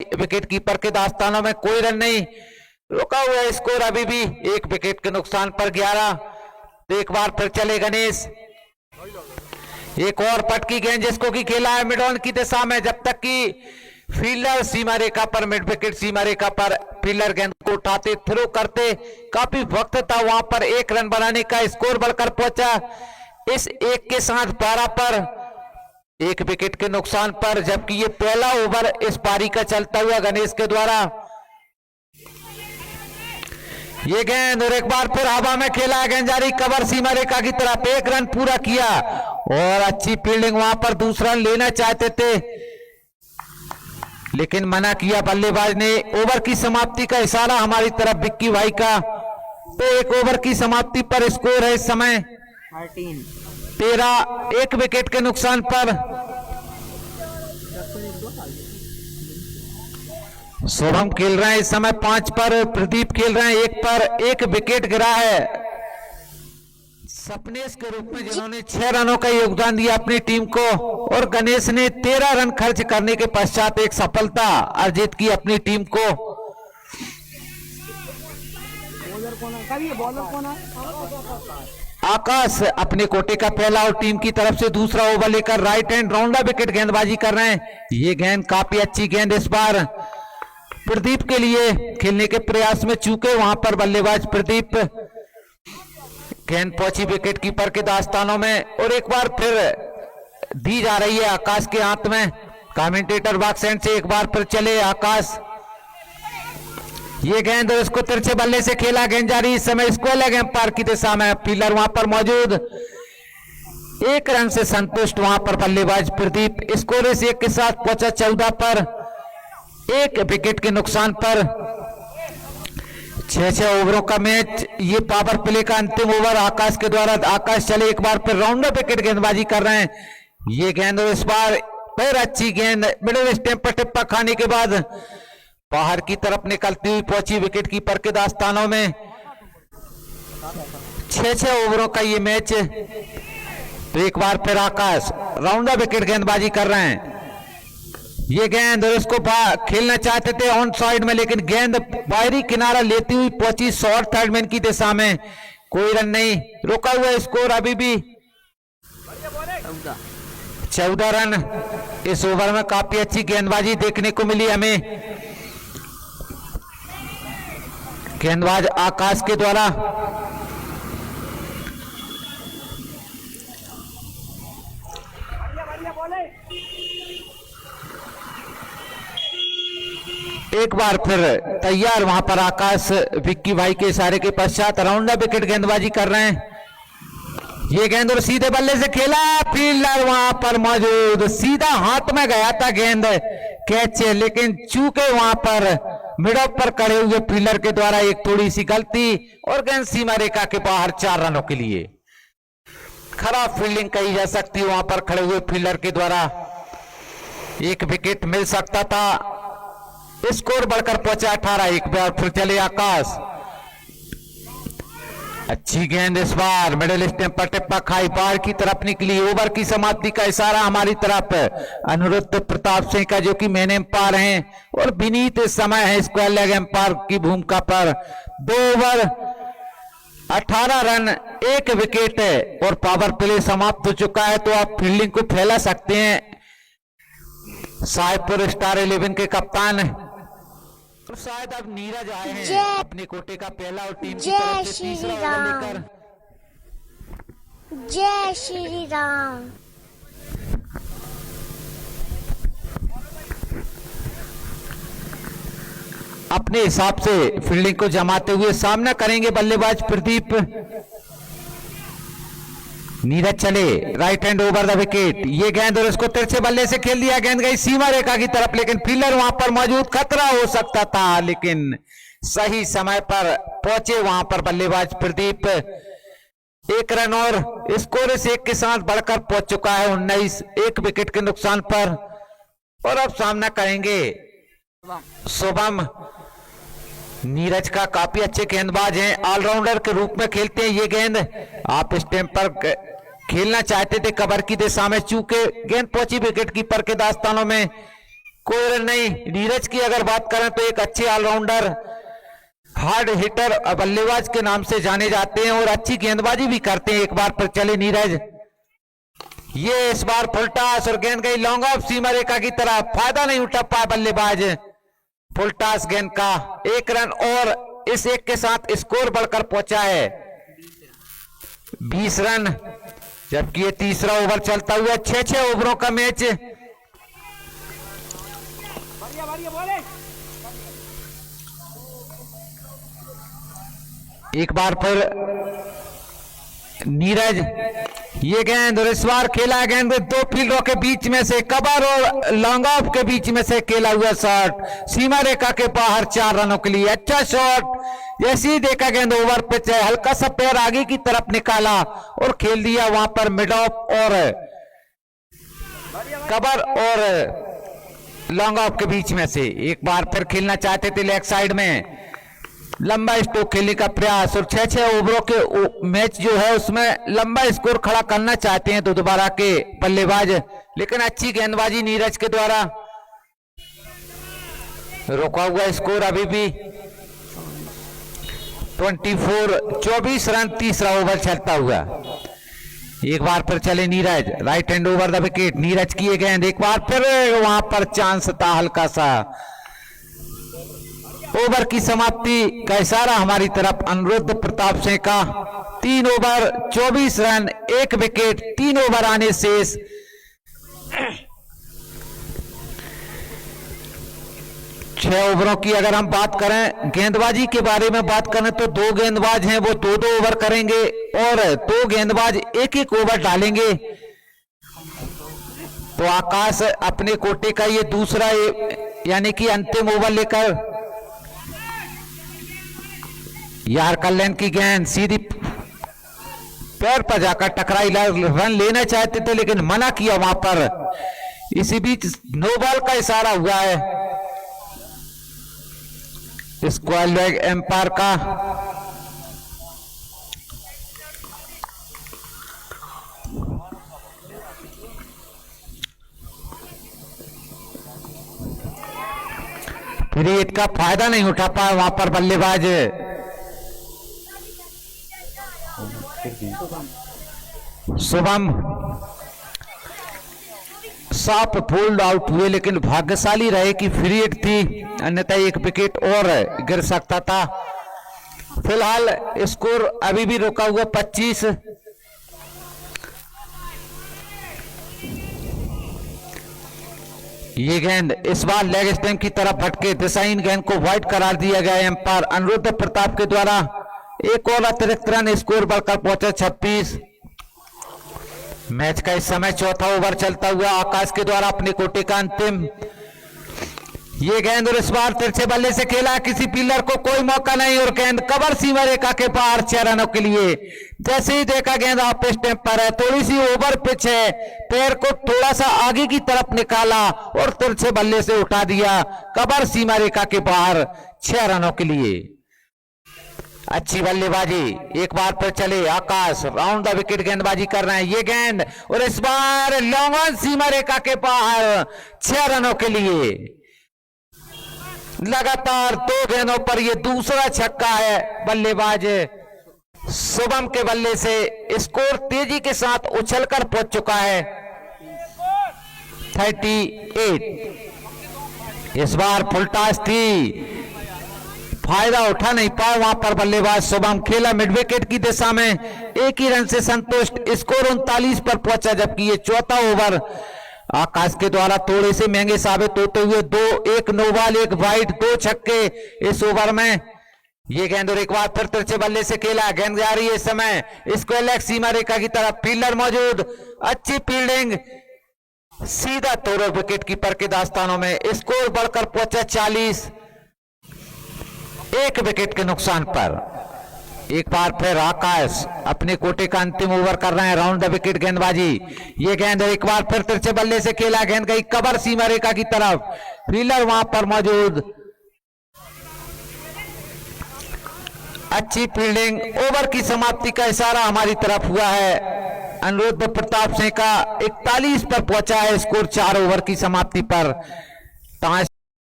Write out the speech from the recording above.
Wicket keeper के दास्तानों में कोई रन नहीं, रुका हुआ है स्कोर अभी भी 1 विकेट के नुकसान पर 11। तो एक बार फिर चले गणेश, एक और पटकी गेंद जिसको की खेला है मिड ऑन की दिशा में, जब तक कि फील्डर सीमा रेखा पर, मिड विकेट सीमा रेखा पर फील्डर गेंद को उठाते थ्रो करते काफी वक्त था वहां पर 1 रन बनाने का, स्कोर बढ़कर पहुंचा इस 1 के साथ 12 पर 1 विकेट के नुकसान पर। जबकि ये पहला ओवर इस पारी का चलता हुआ गणेश के द्वारा। ये गेंद और एक बार फिर हवा में खेला, गेंद जारी कवर सीमा रेखा की तरफ, 1 रन पूरा किया और अच्छी फील्डिंग, वहां पर दूसरा रन लेना चाहते थे लेकिन मना किया बल्लेबाज ने। ओवर की समाप्ति का इशारा हमारी तरफ विक्की भाई का। तो 1 ओवर की समाप्ति पर स्कोर है इस समय 13, 1 विकेट के नुकसान पर। शुभम खेल रहे हैं इस समय 5 पर, प्रदीप खेल रहे हैं 1 पर, 1 विकेट गिरा है सपनेश के रूप में जिन्होंने 6 रनों का योगदान दिया अपनी टीम को, और गणेश ने 13 रन खर्च करने के पश्चात एक सफलता अर्जित की अपनी टीम को। आकाश अपने कोटे का पहला और टीम की तरफ से दूसरा ओवर लेकर राइट हैंड राउंडा विकेट गेंदबाजी कर रहे हैं। ये गेंद काफी अच्छी गेंद इस बार प्रदीप के लिए खेलने के प्रयास में चूके वहां पर बल्लेबाज प्रदीप, गेंद पहुंची विकेट कीपर के दास्तानों में और एक बार फिर दी जा रही है आकाश के हाथ में। कमेंटेटर बॉक्स एंड से एक बार फिर चले आकाश, ये गेंद और इसको तिरछे बल्ले से खेला, गेंद जारी इस समय स्क्वायर लेग एम्पायर की दिशा में, फील्डर वहां पर मौजूद, 1 रन से संतुष्ट वहां पर बल्लेबाज प्रदीप। स्कोर इस 1 के साथ पहुंचा 14 पर, 1 विकेट के नुकसान पर। 6 ओवरों का मैच, ये पावर प्ले का अंतिम ओवर आकाश के द्वारा। आकाश चले एक बार फिर राउंड विकेट गेंदबाजी कर रहे हैं। ये गेंद और इस बार फिर अच्छी गेंद मिडिल स्टैंप पर टिप्पा खाने के बाद बाहर की तरफ निकलती हुई पहुंची विकेट कीपर के दास्तानों में। 6 ओवरों का ये मैच। तो एक बार फिर आकाश राउंड विकेट गेंदबाजी कर रहे हैं। ये गेंद और इसको खेलना चाहते थे ऑन साइड में, लेकिन गेंद बाहरी किनारा लेती हुई पहुंची शॉर्ट थर्ड मैन की दिशा में, कोई रन नहीं, रुका हुआ स्कोर अभी भी 14 रन। इस ओवर में काफी अच्छी गेंदबाजी देखने को मिली हमें गेंदबाज आकाश के द्वारा। एक बार फिर तैयार वहां पर आकाश विक्की भाई के इशारे के पश्चात राउंड विकेट गेंदबाजी कर रहे हैं। ये गेंद और सीधे बल्ले से खेला, फील्डर वहां पर मौजूद, सीधा हाथ में गया था गेंद कैच, लेकिन चूके वहां पर मिड ऑफ पर खड़े हुए फील्डर के द्वारा एक थोड़ी सी गलती और गेंद सीमा रेखा के बाहर 4 रनों के लिए। खराब फील्डिंग कही जा सकती है वहां पर खड़े हुए फील्डर के द्वारा, 1 विकेट मिल सकता था। स्कोर बढ़कर पहुंचा 18-1 पे। और फिर चले आकाश, अच्छी गेंद इस बार मिडिल स्टैंप पर टिप्पा खाई, बाहर की तरफ निकली। ओवर की समाप्ति का इशारा हमारी तरफ अनिरुद्ध प्रताप सिंह का, जो कि मेन एम्पायर हैं, और विनीत इस समय है स्क्वायर लेग एम्पायर की भूमिका पर। 2 ओवर 18 रन 1 विकेट और पावर प्ले समाप्त हो चुका है। तो आप फील्डिंग को फैला सकते हैं साहेबपुर स्टार 11 के कप्तान, तो शायद अब नीरज आए हैं अपने कोटे का पहला और टीम की तरफ से तीसरा ओवर लेकर। जय श्री राम। अपने हिसाब से फील्डिंग को जमाते हुए सामना करेंगे बल्लेबाज प्रदीप। नीरज चले right hand over the wicket, ये गेंद और इसको तिरछे बल्ले से खेल दिया, गेंद गई सीमा रेखा की तरफ, लेकिन फील्डर वहां पर मौजूद, खतरा हो सकता था, लेकिन सही समय पर पहुंचे वहां पर बल्लेबाज प्रदीप। 1 रन और स्कोर इस 1 के साथ बढ़कर पहुंच चुका है 19, 1 विकेट के नुकसान पर। और अब सामना करेंगे शुभम। नीरज का काफी अच्छे गेंदबाज हैं, ऑलराउंडर के रूप में खेलते हैं। ये गेंद आप स्टैंप पर खेलना चाहते थे कवर की दिशा में, चूंकि गेंद पहुंची विकेट कीपर के दास्तानों में, कोई रन नहीं। नीरज की अगर बात करें तो एक अच्छे ऑलराउंडर, हार्ड हिटर बल्लेबाज के नाम से जाने जाते हैं और अच्छी गेंदबाजी भी करते हैं। एक बार पर चले नीरज, ये इस बार फुल टॉस और गेंद गई लॉन्ग ऑफ सीमा रेखा की तरफ, फायदा नहीं उठा पाया बल्लेबाज। फुल टॉस गेंद का 1 रन और इस 1 के साथ स्कोर बढ़कर पहुंचा है 20 रन, जबकि ये तीसरा ओवर चलता हुआ 6 ओवरों का मैच। एक बार फिर नीरज, ये गेंद और इस बार खेला गेंद 2 फील्डरों के बीच में से, कवर और लॉन्ग ऑफ के बीच में से खेला हुआ शॉट सीमा रेखा के बाहर 4 रनों के लिए। अच्छा शॉट, जैसे ही देखा गेंद ओवर पिच है, हल्का सा पैर आगे की तरफ निकाला और खेल दिया वहां पर मिड ऑफ और कवर और लॉन्ग ऑफ के बीच में से। एक बार फिर खेलना चाहते थे लेग साइड में, लंबा स्ट्रोक खेलने का प्रयास और 6 ओवरों के मैच जो है उसमें लंबा स्कोर खड़ा करना चाहते हैं तो दोबारा के बल्लेबाज, लेकिन अच्छी गेंदबाजी नीरज के द्वारा रोका हुआ स्कोर अभी भी 24 रन, तीसरा ओवर चलता हुआ। एक बार फिर चले Neeraj, right hand over the wicket, Neeraj की गेंद, एक बार फिर वहां पर चांस था हल्का सा। ओवर की समाप्ति का इशारा हमारी तरफ अनिरुद्ध प्रताप सिंह का। 3 ओवर 24 रन, 1 विकेट, 3 ओवर आने शेष। छह ओवरों की अगर हम बात करें, गेंदबाजी के बारे में बात करें तो 2 गेंदबाज हैं वो 2-2 ओवर करेंगे और 2 गेंदबाज 1-1 ओवर डालेंगे। तो आकाश अपने कोटे का ये दूसरा यानी कि अंतिम ओवर लेकर, यार कल्याण की गेंद सीधी पैर पर जाकर टकराई, रन लेना चाहते थे लेकिन मना किया वहां पर। इसी बीच नो बॉल का इशारा हुआ है स्क्वायर लेग एम्पायर का। फिर इसका फायदा नहीं उठा पाया वहां पर बल्लेबाज शुभम। साफ फोल्ड आउट हुए लेकिन भाग्यशाली रहे कि फ्री हिट थी, अन्यथा 1 विकेट और गिर सकता था। फिलहाल स्कोर अभी भी रोका हुआ 25। ये गेंद इस बार लेग स्टंप की तरफ भटके, दिशाहीन गेंद को वाइड करार दिया गया एम्पायर अनिरुद्ध प्रताप के द्वारा। एक और अतिरिक्त रन, स्कोर बढ़कर पहुंचा 26। मैच का इस समय चौथा ओवर चलता हुआ आकाश के द्वारा अपने कोटे का अंतिम। ये गेंद और इस बार तिरछे बल्ले से खेला, किसी फील्डर को कोई मौका नहीं और गेंद कवर सीमा रेखा के पार 6 रनों के लिए। जैसे ही देखा गेंद ऑफ स्टंप पर है, थोड़ी सी ओवर पिच है, पैर को थोड़ा सा आगे की तरफ निकाला और तिरछे बल्ले से उठा दिया कवर सीमा रेखा के बाहर 6 रनों के लिए। अच्छी बल्लेबाजी। एक बार फिर चले आकाश, राउंड द विकेट गेंदबाजी कर रहे हैं। ये गेंद और इस बार लॉन्ग ऑन सीमा रेखा के बाहर 6 रनों के लिए। लगातार 2 गेंदों पर ये दूसरा छक्का है बल्लेबाज शुभम के बल्ले से। स्कोर तेजी के साथ उछलकर पहुंच चुका है 38। इस बार फुल टॉस थी, फायदा उठा नहीं पाया वहां पर बल्लेबाज शुभम। खेला मिड विकेट की दिशा में, 1 ही रन से संतुष्ट, स्कोर 39 पर पहुंचा। जबकि ये चौथा ओवर आकाश के द्वारा थोड़े से महंगे साबित होते हुए 1 नो बॉल 1 वाइड 2 छक्के इस ओवर में। ये गेंद और एक बार फिर तिरछे बल्ले से खेला, गेंद जा रही है इस समय स्क्वायर लेग सीमा रेखा की तरफ, फील्डर मौजूद, अच्छी फील्डिंग, सीधा तोड़ विकेट कीपर के दास्तानों में। स्कोर बढ़कर पहुंचा 40, 1 विकेट के नुकसान पर। एक बार फिर आकाश अपने कोटे का अंतिम ओवर कर रहे हैं, राउंड द विकेट गेंदबाजी। ये गेंद एक बार फिर तिरछे बल्ले से खेला, गेंद गई कवर सीमा रेखा की तरफ, फील्डर वहां पर मौजूद, अच्छी फील्डिंग। ओवर की समाप्ति का इशारा हमारी तरफ हुआ है अनिरुद्ध प्रताप सिंह का। 41 पर पहुंचा है स्कोर 4 ओवर की समाप्ति पर। ताश